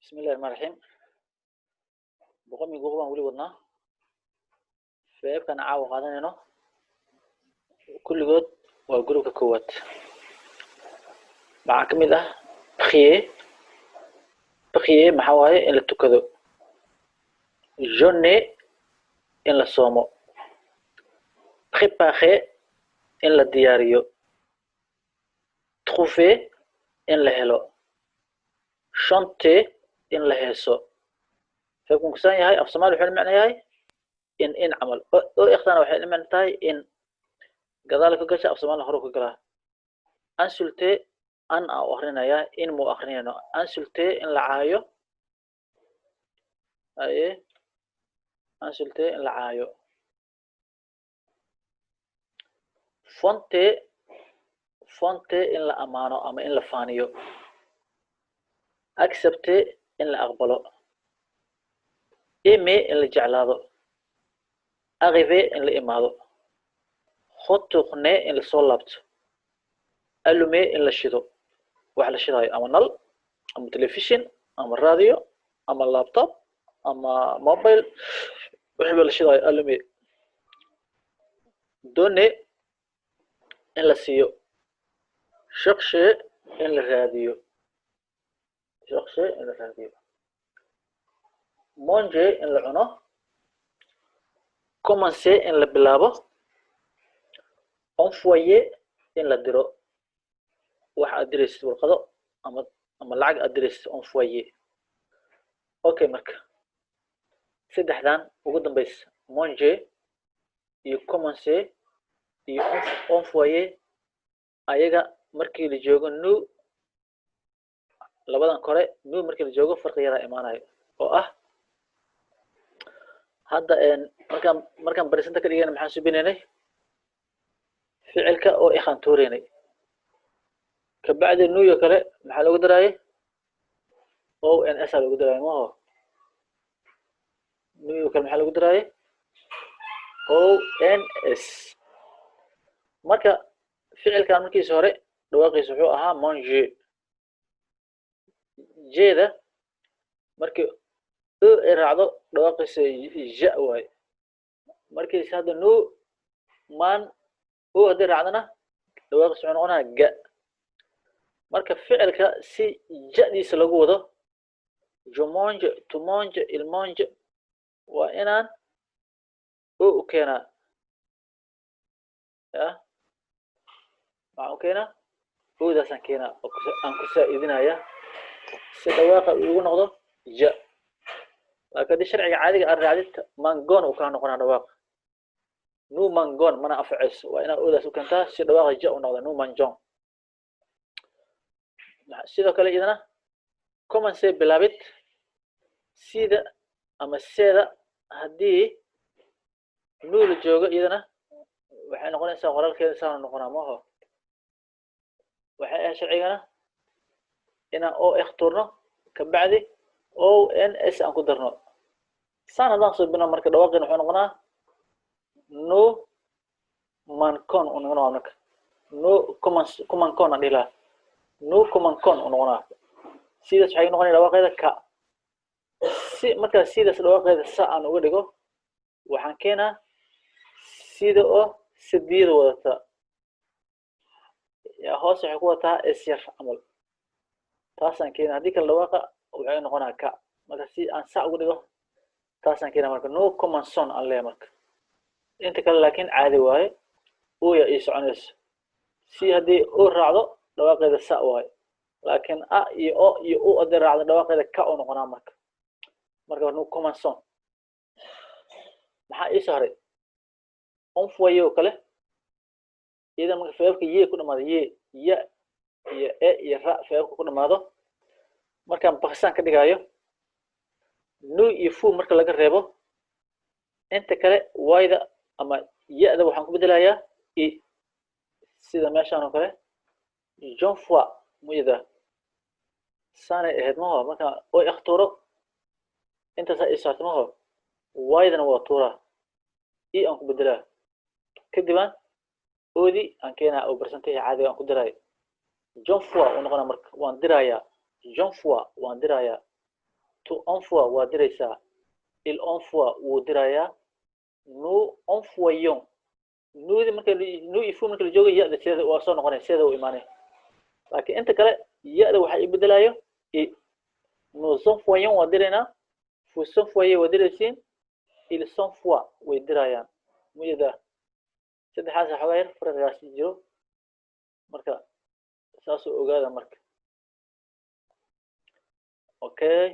بسم الله الرحمن الرحيم بقوم يقوم ولي ودنا فيبقى عاو قادنينو كل جود وجروب كوات مع كميدة بخيه محاواي إن لتكذو جوني إن لصومو préparer إن لدياريو trouver إن لهلو chanter إن لهيسو فيكون كسان يهاي أف سمال وحول معنى يهاي إن عمل أو إختانا وحول معنى تاي إن قذلك قشا أف سمال هروك قراه insulter أن أو أخرينايا إن مو أخرينو insulter إن لعايو أيه insulter إن لعايو fonter إن لأمانو أما إن لفانيو accepter إن لأقبلو aimer إن لجعلادو arriver إن لإمادو retourner إن لصولابتو allumer إن لشيدو واحد لشيداي أما نل أما تلفزيون أما الراديو أما اللابتوب أما موبايل وحب لشيداي allumer donner إن لسيو chercher إن لراديو chercher إن لراديو manger إن لعنو commencer إن لبلابو envoyer إن لديرو واحد أدريس والقضاء أما العق أدريس envoyer أوكي مركا سيد حدان وقدم بيس manger iyo commencer iyo envoyer ayaga markii la joogo nous labadan kore nous markii la joogo farqi yara imaanayo oo ah hadda markaan barisanta ka dhigayna maxaan subinaynay ficilka oo ikhantuureynay kabacdi nous yo kale maxaa loogu daraayay ons aa loogu daraayay maho nous yo kale maxaa loogu daraayay ons marka ficilkan markiisa hore dhawaaqiisa wuxuu ahaa manger jeeda markii ay raacdo dhawaaqiisa ja waay markiisa hadda nu man hadday raacdana dhawaaqiisa wuxuu noqonayaa ga marka ficilka si jadiisa lagu wado je mange tu mange il mange waa inaan u keenaa ya maxaan u keenaa daasaan keenaa aan ku saaidinaya si dhawaaqa ugu noqdo ja laakiin haddii sharciga caadiga aad raacdid mangon uu kala noqonaa dhawaaqa nu mangon mana afcayso waa inaad daas u keentaa si dhawaaqa ja u noqdo nu manjon sidoo kale iyadana commencer bilaabid sida ama seeda haddii nu la joogo iyadana waxay noqonaysaa qoraalkeeda saana noqonaa maho waxay ahayd sharcigana inaan o ikhturno kabacdi ons aan ku darno saan haddaan subino marka dhawaaqina wuxuu noqonaa no mancon uu noqonaa marka no kumancon aan dhihi lahaa no kumancon uu noqonaa sidaas waxay noqonaya dhawaaqeeda ka si markaa sidaas dhawaaqeeda sa aan uga dhigo waxaan keenaa sida oo sadiyada wadata hoos waxay ku wataa syar camal taasaan keenaa haddii kale dhawaaqa waxay noqonaa ka marka si aan sa uga dhigo taasaan keenaa marka no commenson aan leeyahay marka inta kale laakiin caadi waaye ya ii soconayso si haddii raacdo dhawaaqeeda sa waaye laakiin iyo haddii raacdo dhawaaqeeda ka u noqonaa marka no commenson maxaa ii soo haray envoyer oo kale iyada marka feebka ye ku dhamaado ya iyo iyo ra feebka ku dhamaado markaan bakisaan ka dhigayo nu iyo fu marka laga reebo inta kale wayda ama ya-da waxaan ku bedelayaa i sida meeshaan oo kale john foi muyada saanay ahayd maho markaan oo ikhturo intaasaa ii saarta maho waydana waa tuuraa i aan ku bedelaa kadibaan oodi aan keenaa oo barsantaha caadiga aan ku diraayo john foi uu noqonaa marka waan dirayaa john foi waan dirayaa tu envoie waa diraysaa il envoie wuu dirayaa nous envoyons nuudi marka nu ifu marka la joogo ya-da sida waa soo noqonay sida uu imaanay laakiin inta kale ya-da waxa ibedelayo nous envoyons waa diraynaa vous envoyez waa diraysiin ils envoient way dirayaan muyada saddexaas xogaa yar farqigaasi jiro marka saasoo ogaada marka okay